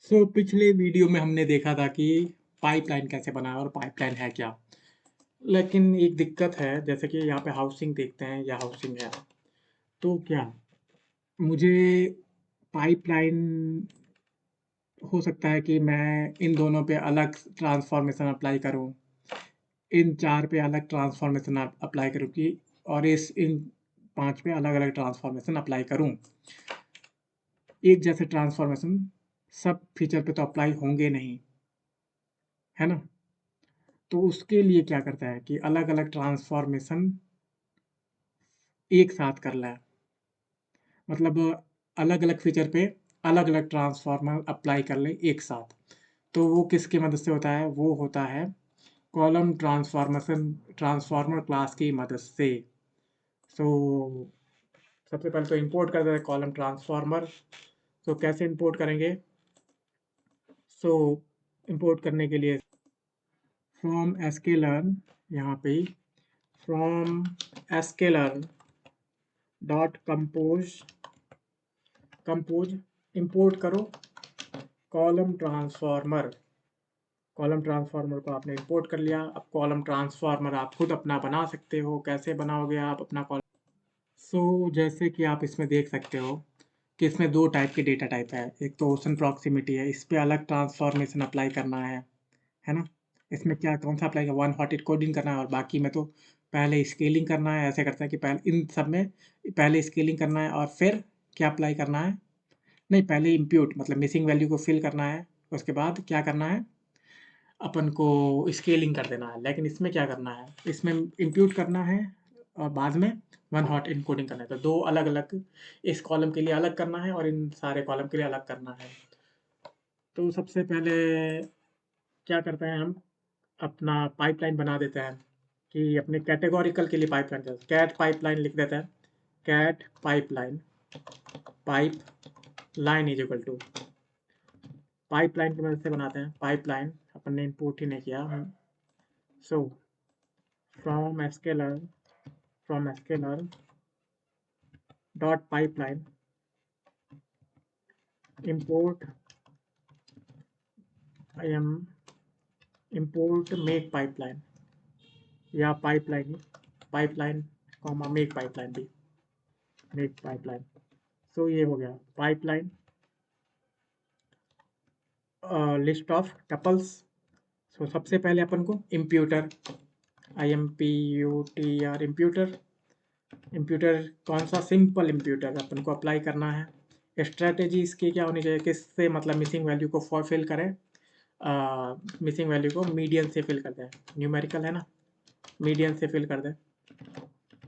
पिछले वीडियो में हमने देखा था कि पाइपलाइन कैसे बनाएं और पाइपलाइन है क्या। लेकिन एक दिक्कत है, जैसे कि यहाँ पे हाउसिंग देखते हैं, या हाउसिंग है तो क्या मुझे पाइपलाइन हो सकता है कि मैं इन दोनों पे अलग ट्रांसफॉर्मेशन अप्लाई करूँ, इन 4 पे अलग ट्रांसफॉर्मेशन अप्लाई करूँ कि और इन 5 पे अलग अलग ट्रांसफॉर्मेशन अप्लाई करूँ। एक जैसे ट्रांसफॉर्मेशन सब फीचर पे तो अप्लाई होंगे नहीं, है ना? तो उसके लिए क्या करता है कि अलग-अलग ट्रांसफ़ॉर्मेशन एक साथ कर ले। मतलब अलग-अलग फ़ीचर पे अलग-अलग ट्रांसफ़ॉर्मर अप्लाई कर ले एक साथ। तो वो किसकी मदद से होता है? वो होता है कॉलम ट्रांसफ़ॉर्मर क्लास की मदद से। सो सबसे पहले तो इंपोर्ट कर देते हैं कॉलम ट्रांसफ़ॉर्मर। तो कैसे इंपोर्ट करेंगे? सो इंपोर्ट करने के लिए फ्रॉम sklearn, यहाँ पे from sklearn dot compose import करो कॉलम ट्रांसफॉर्मर। कॉलम ट्रांसफॉर्मर को आपने इंपोर्ट कर लिया। अब कॉलम ट्रांसफॉर्मर आप खुद अपना बना सकते हो। कैसे बनाओगे आप अपना कॉलम? जैसे कि आप इसमें देख सकते हो कि इसमें दो टाइप के डेटा टाइप है। एक तो ओशन प्रॉक्सिमिटी है, इस पे अलग ट्रांसफॉर्मेशन अप्लाई करना है ना? इसमें क्या कौन सा apply one hot it coding करना है, और बाकी में तो पहले स्केलिंग करना है। ऐसे करते हैं कि पहले इन सब में पहले स्केलिंग करना है और फिर क्या अप्लाई करना है? नहीं, पहले इम्प्यूट मतलब मिसिंग वैल्यू को फिल करना है, उसके बाद क्या करना है, अपन को स्केलिंग कर देना है। लेकिन इसमें क्या करना है, इसमें इम्प्यूट करना है और बाद में वन हॉट इनकोडिंग करना है। तो दो अलग अलग, इस कॉलम के लिए अलग करना है और इन सारे कॉलम के लिए अलग करना है। तो सबसे पहले क्या करते हैं, हम अपना पाइपलाइन बना देते हैं कि अपने कैटेगोरिकल के लिए पाइपलाइन, कैट पाइपलाइन लिख देते हैं। Cat pipeline pipeline is equal to, pipeline की मदद से बनाते हैं पाइपलाइन। अपन ने इनपुट ही नहीं किया। So from scaler dot pipeline import I am import make pipeline, या पाइपलाइन कॉमा मेक पाइपलाइन भी, मेक पाइपलाइन। सो ये हो गया पाइपलाइन लिस्ट ऑफ टपल्स। सो सबसे पहले अपन को इम्प्यूटर, IMPUTR इम्प्यूटर, इम्प्यूटर कौन सा, सिंपल इम्प्यूटर अपन को अप्लाई करना है। स्ट्रैटेजी इसकी क्या होनी चाहिए, किससे मतलब मिसिंग वैल्यू को फिल करें, मिसिंग वैल्यू को मीडियन से फिल कर दें। न्यूमेरिकल है ना, मीडियन से फिल कर दें।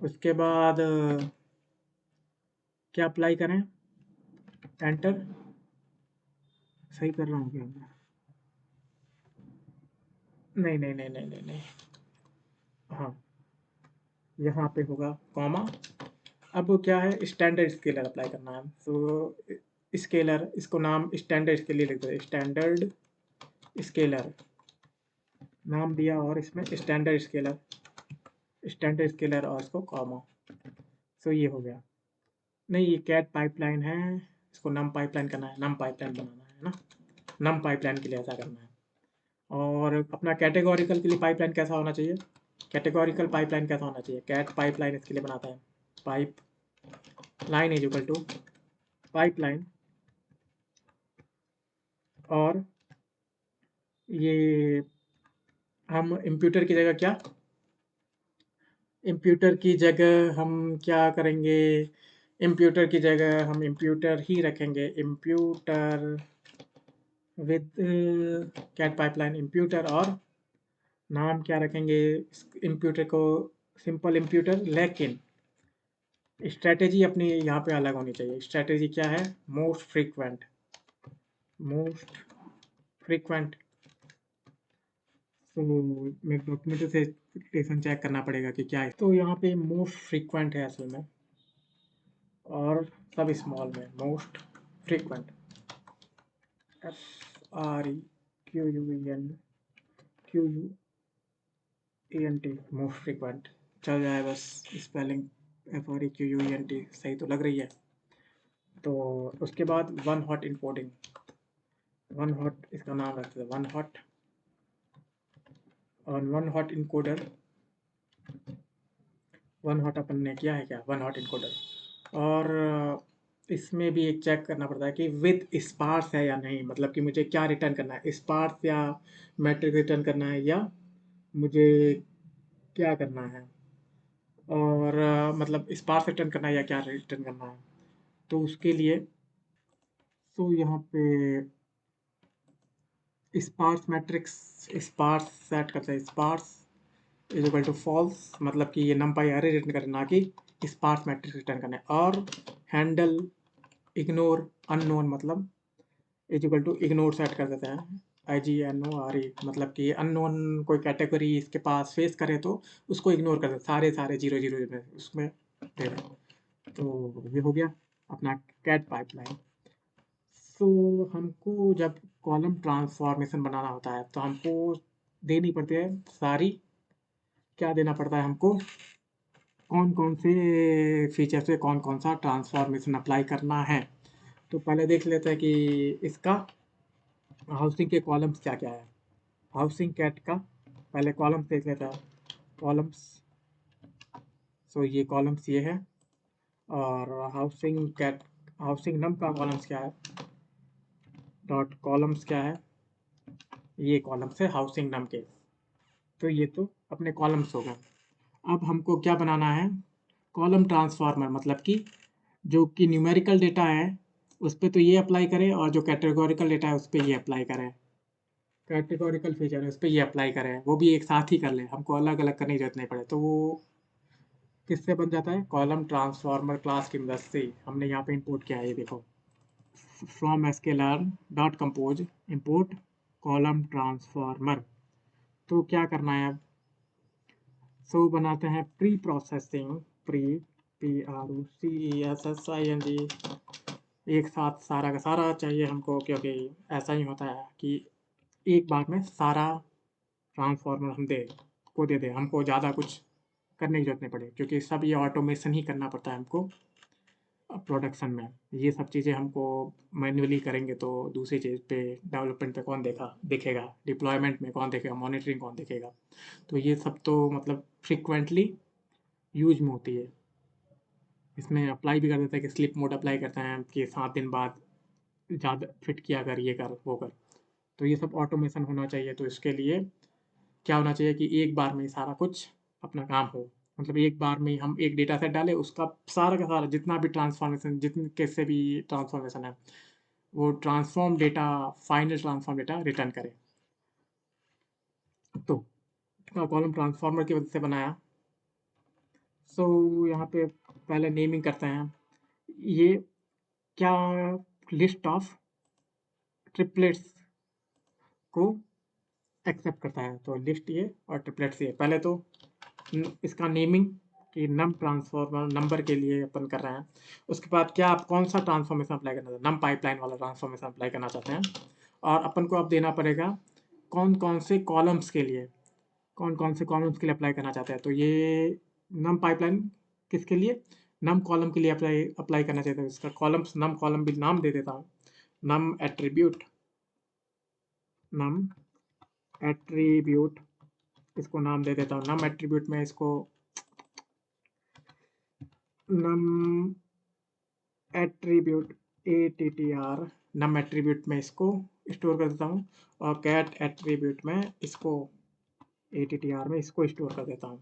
उसके बाद क्या अप्लाई करें, एंटर। सही कर रहा हूँ क्या मैं? नहीं नहीं नहीं नहीं नहीं नहीं, हाँ यहाँ पे होगा कॉमा। अब क्या है, स्टैंडर्ड स्केलर अप्लाई करना है। स्केलर, इसको नाम स्टैंडर्ड के लिए लिख दो, स्टैंडर्ड स्केलर नाम दिया, और इसमें स्टैंडर्ड स्केलर और इसको कॉमा। ये हो गया। नहीं, ये कैट पाइपलाइन है, इसको नम पाइपलाइन करना है, नम पाइपलाइन बनाना है ना, नम पाइपलाइन के लिए ऐसा करना है। और अपना कैटेगोरिकल के लिए पाइपलाइन कैसा होना चाहिए, कैटेगोरिकल पाइपलाइन कैसा होना चाहिए, कैट पाइपलाइन इसके लिए बनाता है। Pipe line is equal to pipeline, और ये हम इम्प्यूटर की जगह क्या, इम्प्यूटर की जगह हम क्या करेंगे, इम्प्यूटर की जगह हम इम्प्यूटर ही रखेंगे। Imputer with cat pipeline imputer, और नाम क्या रखेंगे इम्प्यूटर को, सिंपल इम्प्यूटर। लेकिन स्ट्रैटेजी अपनी यहाँ पे अलग होनी चाहिए। स्ट्रैटेजी क्या है, मोस्ट फ्रीक्वेंट, मोस्ट फ्रीक्वेंट। तो मेरे डॉक्यूमेंट से स्टेशन चेक करना पड़ेगा कि क्या है। तो यहाँ पे मोस्ट फ्रीक्वेंट है असल में, और सब स्मॉल में, most frequent, FREQUENT, most frequent चल जाए बस। स्पेलिंग FREQUENT सही तो लग रही है। तो उसके बाद one hot encoding, one hot इसका नाम रखते हैं वन हॉट, और one hot encoder, one hot अपन ने किया है क्या, वन हॉट इनकोडर। और इसमें भी एक चेक करना पड़ता है कि विद स्पार्स है या नहीं, मतलब कि मुझे क्या रिटर्न करना है, स्पार्स या मैट्रिक रिटर्न करना है, या मुझे क्या करना है, और मतलब स्पार्स रिटर्न करना है या क्या रिटर्न करना है। तो उसके लिए तो यहाँ पे स्पार्स मैट्रिक्स, स्पार्स सेट करते हैं, sparse is equal to false, मतलब कि ये नंपाई एरे रिटर्न करना, ना कि स्पार्स मैट्रिक्स रिटर्न करना है। और हैंडल इग्नोर अननोन, मतलब is equal to ignore set कर देते हैं, IGNORE, मतलब कि अननोन कोई कैटेगरी इसके पास फेस करे तो उसको इग्नोर कर देते, सारे सारे जीरो जीरो उसमें दे दें। तो ये हो गया अपना कैट पाइपलाइन। सो हमको जब कॉलम ट्रांसफॉर्मेशन बनाना होता है तो हमको देनी पड़ती है सारी, क्या देना पड़ता है हमको, कौन कौन से फीचर से कौन कौन सा ट्रांसफॉर्मेशन अप्लाई करना है। तो पहले देख लेते हैं कि इसका हाउसिंग के कॉलम्स क्या क्या है। हाउसिंग कैट का पहले कॉलम्स देख लेते हैं, कॉलम्स। सो ये कॉलम्स ये है, और हाउसिंग कैट, हाउसिंग नम का कॉलम्स क्या है, डॉट कॉलम्स क्या है, ये कॉलम्स है हाउसिंग नम के। तो ये तो अपने कॉलम्स हो गए। अब हमको क्या बनाना है, कॉलम ट्रांसफार्मर, मतलब कि जो कि न्यूमेरिकल डेटा है उस पे तो ये अप्लाई करें, और जो कैटेगोरिकल डेटा है उस पे ये अप्लाई करें, कैटेगोरिकल फीचर है उस पे ये अप्लाई करें, वो भी एक साथ ही कर ले, हमको अलग अलग करने की जरूरत नहीं पड़े। तो वो किससे बन जाता है, कॉलम ट्रांसफार्मर क्लास की मदद से हमने यहाँ पे इंपोर्ट किया है, ये देखो, from sklearn dot compose import column transformer. तो क्या करना है अब, सो बनाते हैं प्री प्रोसेसिंग, प्री PROCESSING, एक साथ सारा का सारा चाहिए हमको, क्योंकि ऐसा ही होता है कि एक बार में सारा ट्रांसफार्मर हम दे दे, हमको ज़्यादा कुछ करने की जरूरत नहीं पड़े, क्योंकि सब ये ऑटोमेशन ही करना पड़ता है हमको प्रोडक्शन में। ये सब चीज़ें हमको मैन्युअली करेंगे तो दूसरी चीज़ पे डेवलपमेंट पे कौन देखेगा, डिप्लॉयमेंट में कौन देखेगा, मॉनिटरिंग कौन देखेगा। तो ये सब तो मतलब फ्रिक्वेंटली यूज में होती है। इसमें अप्लाई भी कर देता है कि स्लिप मोड अप्लाई करते हैं कि 7 दिन बाद ज़्यादा फिट किया कर, ये कर वो कर। तो ये सब ऑटोमेशन होना चाहिए, तो इसके लिए क्या होना चाहिए कि एक बार में ही सारा कुछ अपना काम हो, मतलब एक बार में ही हम एक डेटा सेट डालें, उसका सारा का सारा जितना भी ट्रांसफॉर्मेशन, जितने कैसे भी ट्रांसफॉर्मेशन है, वो transform data, final transform data return करे। तो कॉलम ट्रांसफॉर्मर की वजह से बनाया। सो यहाँ पे पहले नेमिंग करते हैं, ये क्या लिस्ट ऑफ ट्रिपलेट्स को एक्सेप्ट करता है, तो लिस्ट ये और ट्रिपलेट्स ये। पहले तो इसका नेमिंग कि नम ट्रांसफॉर्मर नंबर के लिए अपन कर रहे हैं। उसके बाद क्या आप कौन सा ट्रांसफॉर्मेशन अप्लाई करना चाहते हैं, नम पाइपलाइन वाला ट्रांसफॉर्मेशन अप्लाई करना चाहते हैं। और अपन को अब देना पड़ेगा कौन कौन से कॉलम्स के लिए, कौन कौन से कॉलम्स के लिए अप्लाई करना चाहते हैं। तो ये नम पाइपलाइन किसके लिए, नम कॉलम के लिए अप्लाई अप्लाई करना चाहते हैं। इसका कॉलम्स, नम कॉलम भी नाम दे देता हूँ, नम एट्रीब्यूट, नम एट्रीब्यूट, इसको नाम दे देता हूँ नम एट्रीब्यूट में, इसको नम एट्रीब्यूट ATTR, नम एट्रीब्यूट में इसको स्टोर कर देता हूँ, और कैट एट्रीब्यूट में इसको ATTR में इसको स्टोर कर देता हूँ।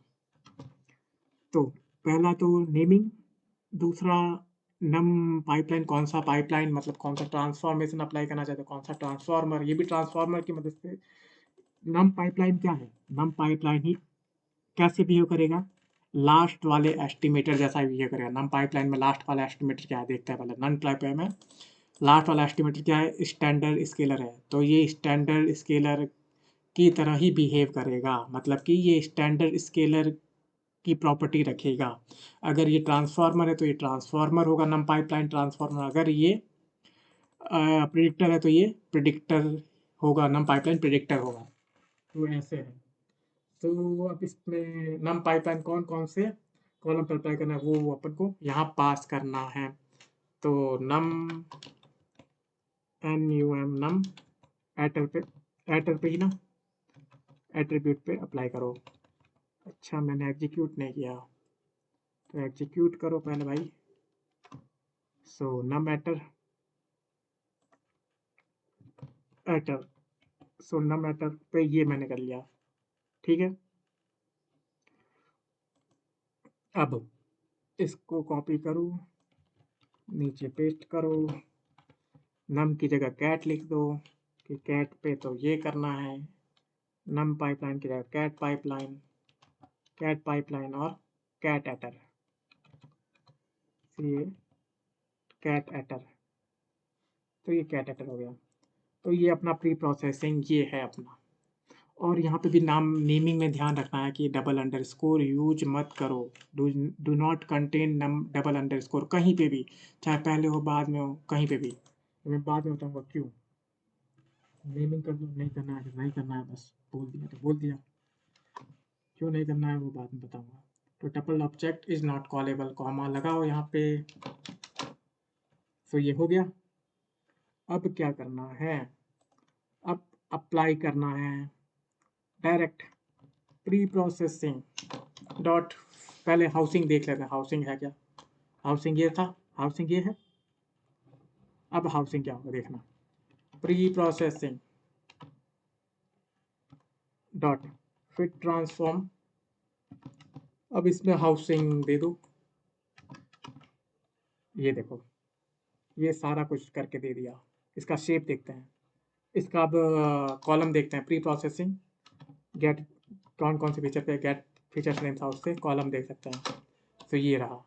तो पहला तो नेमिंग, दूसरा नम पाइपलाइन, कौन सा पाइपलाइन, मतलब कौन सा ट्रांसफॉर्मेशन अप्लाई करना चाहते हैं, कौन सा ट्रांसफॉर्मर, ये भी ट्रांसफॉर्मर की मदद से। नम पाइपलाइन क्या है, नम पाइपलाइन ही कैसे बिहेव करेगा, लास्ट वाले एस्टिमेटर जैसा बिहेव करेगा। नम पाइपलाइन में लास्ट वाला एस्टिमेटर क्या है देखते हैं पहले। नम पाइपलाइन में लास्ट वाला एस्टिमेटर क्या है, स्टैंडर्ड स्केलर है, तो ये स्टैंडर्ड स्केलर की तरह ही बिहेव करेगा, मतलब कि ये स्टैंडर्ड स्केलर की प्रॉपर्टी रखेगा। अगर ये ट्रांसफार्मर है तो ये ट्रांसफार्मर होगा, नम पाइपलाइन ट्रांसफार्मर। अगर ये प्रिडिक्टर है तो ये प्रिडिक्टर होगा, नम पाइपलाइन प्रिडिक्टर होगा। तो ऐसे है। तो अब इसमें नम पाइपलाइन कौन कौन से कॉलम पर अप्लाई करना है वो अपन को यहाँ पास करना है। तो नम NUM नम एटर पे ही ना, एट्रीब्यूट पे अप्लाई करो। अच्छा मैंने एग्जीक्यूट नहीं किया, तो एग्जीक्यूट करो पहले भाई। सो नम एटर, एटर, सो नम एटर पे ये मैंने कर लिया, ठीक है। अब इसको कॉपी करो, नीचे पेस्ट करो, नम की जगह कैट लिख दो कि कैट पे तो ये करना है, नम पाइपलाइन की जगह कैट पाइपलाइन, कैट पाइपलाइन और कैट एटर, ये कैट एटर, तो ये कैट एटर हो गया। तो ये अपना प्री प्रोसेसिंग ये है अपना। और यहाँ पे भी नाम नेमिंग में ध्यान रखना है कि डबल अंडरस्कोर यूज मत करो, do not contain num double underscore कहीं पे भी, चाहे पहले हो बाद में हो कहीं पे भी। मैं बाद में बताऊँगा क्यों। नेमिंग कर लो, नहीं करना है नहीं करना है, बस बोल दिया तो बोल दिया, क्यों नहीं करना है वो बाद में बताऊँगा। तो tuple object is not callable, comma लगाओ यहाँ पे। तो ये हो गया। अब क्या करना है, अब अप्लाई करना है डायरेक्ट प्री प्रोसेसिंग डॉट, पहले हाउसिंग देख लेते हैं हाउसिंग है क्या। हाउसिंग ये था, हाउसिंग ये है। अब हाउसिंग क्या होगा देखना, pre processing dot fit transform. अब इसमें हाउसिंग दे दो, ये देखो ये सारा कुछ करके दे दिया। इसका शेप देखते हैं, इसका अब कॉलम देखते हैं, प्री प्रोसेसिंग गेट कौन कौन से फीचर पे गेट फीचर्स नेम था, उससे कॉलम देख सकते हैं। तो ये रहा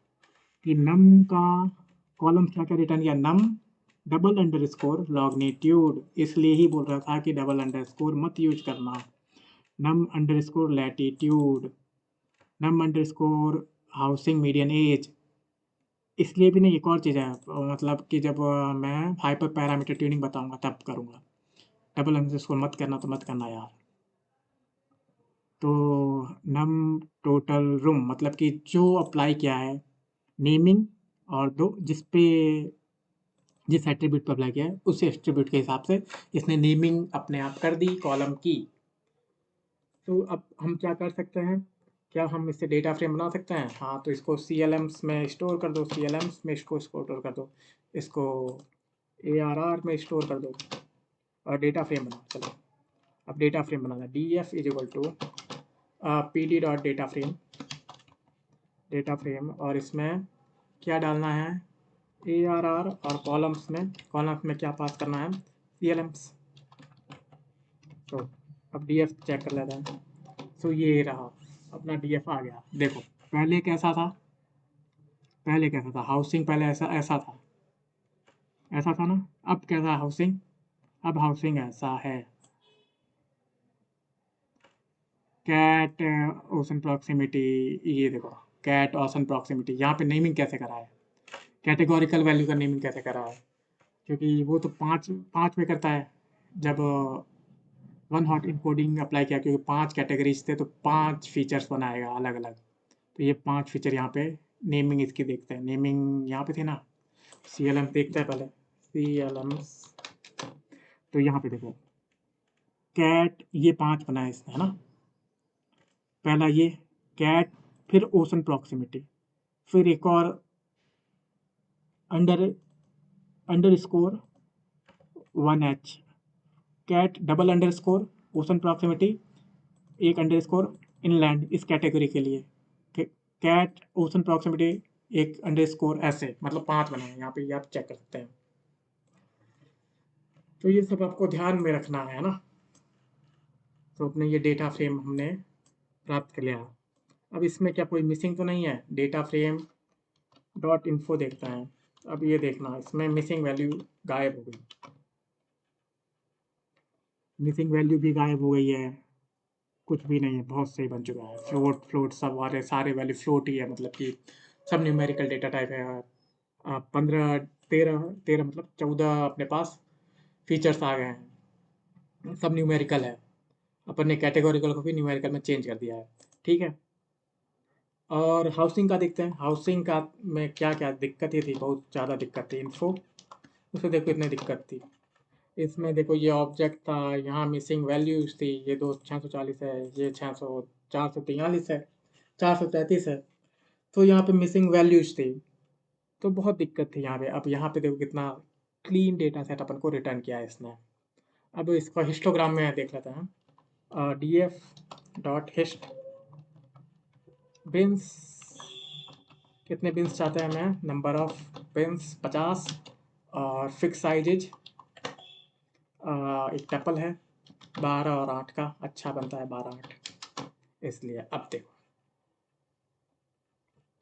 कि नम का कॉलम क्या क्या रिटर्न किया, नम डबल अंडरस्कोर लॉग्निट्यूड, इसलिए ही बोल रहा था कि डबल अंडरस्कोर मत यूज करना। नम अंडरस्कोर लैटिट्यूड, नम अंडरस्कोर हाउसिंग मीडियन एज, इसलिए भी नहीं, एक और चीज़ है, मतलब कि जब मैं हाइपर पैरामीटर ट्यूनिंग बताऊंगा तब करूंगा। डबल अंडरस्कोर मत करना तो मत करना यार। तो नम टोटल रूम मतलब कि जो अप्लाई किया है नेमिंग, और दो जिस पे जिस एट्रीब्यूट पर अप्लाई किया है उस एट्रीब्यूट के हिसाब से इसने नेमिंग अपने आप कर दी कॉलम की। तो अब हम क्या कर सकते हैं, क्या हम इससे डेटा फ्रेम बना सकते हैं। हाँ तो इसको CLMs में स्टोर कर दो, CLMs में इसको स्टोर कर दो, इसको ARR में स्टोर कर दो और डेटा फ्रेम बनाओ। चलो अब डेटा फ्रेम बनाना, DF is equal to PD dot data frame, और इसमें क्या डालना है ARR, और कॉलम्स में क्या पास करना है CLMs। तो अब DF चेक कर लेते हैं। तो ये रहा अपना DF आ गया। देखो पहले कैसा था, पहले कैसा था हाउसिंग, पहले ऐसा ऐसा था, ऐसा था ना। अब कैसा हाउसिंग, अब हाउसिंग ऐसा है, कैट ओशन प्रॉक्सिमिटी, ये देखो कैट ओशन प्रॉक्सिमिटी, यहाँ पे नेमिंग कैसे करा है, कैटेगोरिकल वैल्यू का नेमिंग कैसे करा है, क्योंकि वो तो पाँच पाँच में करता है। जब वन हॉट इनकोडिंग अप्लाई किया, क्योंकि 5 कैटेगरीज थे तो 5 फीचर्स बनाएगा अलग अलग। तो ये 5 फीचर यहाँ पे नेमिंग इसकी देखते हैं, नेमिंग यहाँ पे थे ना, CLM देखते हैं पहले, CLM। तो यहाँ पे देखो कैट, ये 5 बनाए इसने है ना, पहला ये कैट, फिर ओशन प्रॉक्सिमिटी, फिर एक और under underscore 1H, cat double underscore ocean proximity, एक अंडर स्कोर इनलैंड इस कैटेगरी के लिए, कैट ओशन प्रॉक्सिमिटी एक अंडर स्कोर, ऐसे मतलब 5 बनाए यहाँ पे, ये आप चेक कर सकते हैं। तो ये सब आपको ध्यान में रखना है ना। तो अपने ये डेटा फ्रेम हमने प्राप्त कर लिया। अब इसमें क्या कोई मिसिंग तो नहीं है, डेटा फ्रेम डॉट इन्फो देखते हैं। अब ये देखना इसमें मिसिंग वैल्यू गायब हो गई, मिसिंग वैल्यू भी गायब हो गई है, कुछ भी नहीं है, बहुत सही बन चुका है। फ्लोट फ्लोट सब वाले सारे वैल्यू फ्लोट ही है, मतलब कि सब न्यूमेरिकल डेटा टाइप है। 15 13 13 मतलब 14 अपने पास फीचर्स आ गए हैं, सब न्यूमेरिकल है। अपन ने कैटेगोरिकल को भी न्यूमेरिकल में चेंज कर दिया है, ठीक है। और हाउसिंग का देखते हैं, हाउसिंग का में क्या क्या दिक्कत ही थी, बहुत ज़्यादा दिक्कत थी। इन्फो उसमें देखो इतनी दिक्कत थी, इसमें देखो ये ऑब्जेक्ट था, यहाँ मिसिंग वैल्यूज थी, ये दो 640 है, ये 600 443 है, 433 है, तो यहाँ पे मिसिंग वैल्यूज थी, तो बहुत दिक्कत थी यहाँ पे। अब यहाँ पे देखो कितना क्लीन डेटा सेट अपन को रिटर्न किया है इसने। अब इसका हिस्टोग्राम में देख लेते हैं। D F dot hist bins, कितने बिन्स चाहते हैं हमें, नंबर ऑफ बिन्स 50, और फिक्स साइजेज एक टपल है 12 और 8 का, अच्छा बनता है 12 8, इसलिए अब देखो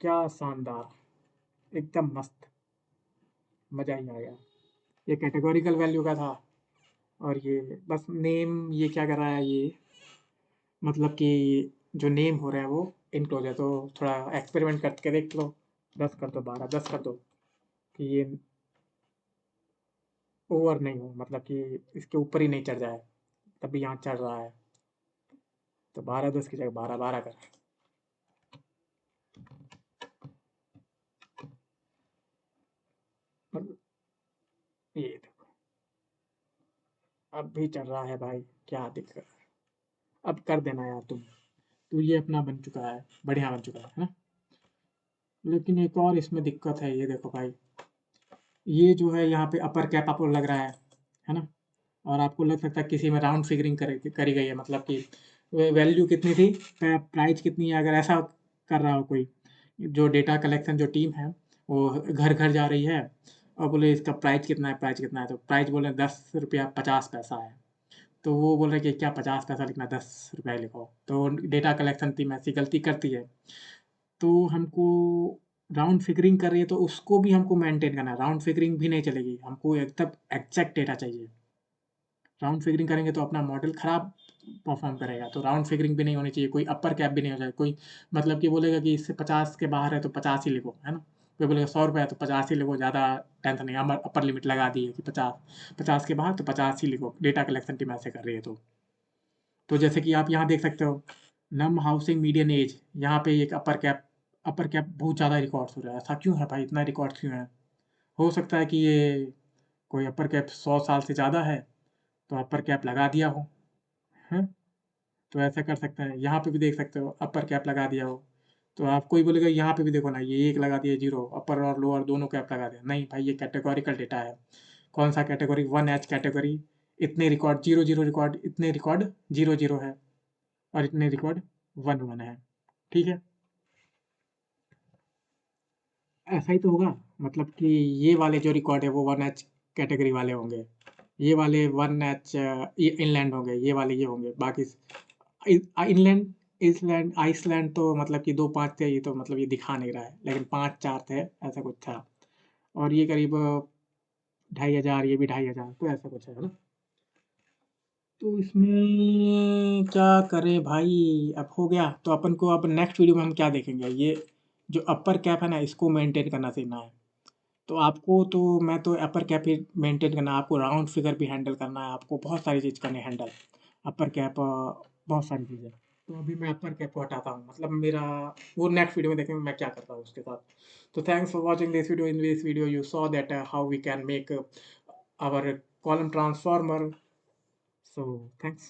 क्या शानदार, एकदम मस्त, मज़ा ही आ गया। ये कैटेगोरिकल वैल्यू का था, और ये बस नेम, ये क्या कर रहा है ये, मतलब कि जो नेम हो रहे हैं वो इनक्लोज है, तो थोड़ा एक्सपेरिमेंट करके देख लो, 10 कर दो, 12 10 कर दो, कि ये ओवर नहीं हो, मतलब कि इसके ऊपर ही नहीं चढ़ जाए, तभी यहाँ चढ़ रहा है, तो 12 10 की जगह 12 12 कर। मतलब ये देखो अब भी चढ़ रहा है भाई, क्या दिक्कत है, अब कर देना यार तुम, तो ये अपना बन चुका है, बढ़िया बन चुका है ना। लेकिन एक और इसमें दिक्कत है, ये देखो भाई, ये जो है यहाँ पे अपर कैप आपको लग रहा है ना, और आपको लग सकता है किसी में राउंड फिगरिंग करी गई है, मतलब कि वैल्यू कितनी थी, प्राइस कितनी है, अगर ऐसा कर रहा हो कोई, जो डेटा कलेक्शन जो टीम है वो घर घर जा रही है और बोले इसका प्राइस कितना है, प्राइस कितना है, तो प्राइस बोले 10 रुपया 50 पैसा है, तो वो बोल रहे कि क्या 50 पैसा लिखना, 10 रुपया लिखो, तो डेटा कलेक्शन टीम ऐसी गलती करती है, तो हमको राउंड फिगरिंग कर रही है, तो उसको भी हमको मेंटेन करना है, राउंड फिगरिंग भी नहीं चलेगी, हमको एकदम एग्जैक्ट डेटा चाहिए। राउंड फिगरिंग करेंगे तो अपना मॉडल खराब परफॉर्म करेगा, तो राउंड फिगरिंग भी नहीं होनी चाहिए, कोई अपर कैप भी नहीं हो जाए, कोई मतलब कि बोलेगा कि इससे 50 के बाहर है तो 50 ही लिखो, है ना, कोई बोलेगा 100 रुपये है तो 50 ही लिखो, ज़्यादा टेंशन नहीं, हम अपर लिमिट लगा दी है कि 50 के बाहर तो 50 ही लिखो, डेटा कलेक्शन टीम ऐसे कर रही है, तो जैसे कि आप यहाँ देख सकते हो, नम हाउसिंग मीडियन एज, यहाँ पे एक अपर कैप बहुत ज़्यादा रिकॉर्ड्स हो रहा है, ऐसा क्यों है भाई, इतना रिकॉर्ड क्यों है, हो सकता है कि ये कोई अपर कैप 100 साल से ज़्यादा है, तो अपर कैप लगा दिया हो, हैं, तो ऐसा कर सकते हैं, यहाँ पे भी देख सकते हो अपर कैप लगा दिया हो, तो आप कोई बोलेगा यहाँ पे भी देखो ना, ये एक लगा दिया, जीरो, अपर और लोअर दोनों कैप लगा दिया, नहीं भाई ये कैटेगोरिकल डेटा है, कौन सा कैटेगरी, 1H कैटेगरी, इतने रिकॉर्ड जीरो जीरो रिकॉर्ड, इतने रिकॉर्ड जीरो जीरो है, और इतने रिकॉर्ड 1 1 है, ठीक है, ऐसा ही तो होगा, मतलब कि ये वाले जो रिकॉर्ड है वो 1H कैटेगरी वाले होंगे, ये वाले 1H ये इनलैंड होंगे, ये वाले ये होंगे, बाकी इनलैंड, इसलैंड आइसलैंड तो मतलब कि 2 5 थे, ये तो मतलब ये दिखा नहीं रहा है, लेकिन 5 4 थे, ऐसा कुछ था, और ये करीब 2500, ये भी 2500, तो ऐसा कुछ है ना, तो इसमें क्या करें भाई, अब हो गया, तो अपन को अब नेक्स्ट वीडियो में हम क्या देखेंगे, ये जो अपर कैप है ना इसको मेंटेन करना सीखना है, तो आपको तो मैं तो अपर कैप ही मेंटेन करना है, आपको राउंड फिगर भी हैंडल करना है, आपको बहुत सारी चीज़ करनी है हैंडल, अपर कैप बहुत सारी चीज़ें, तो अभी मैं अपर कैप को हटाता हूँ, मतलब मेरा वो नेक्स्ट वीडियो में देखेंगे मैं क्या करता हूँ उसके साथ। तो thanks for watching this video, in this video you saw that how we can make our column transformer, so thanks.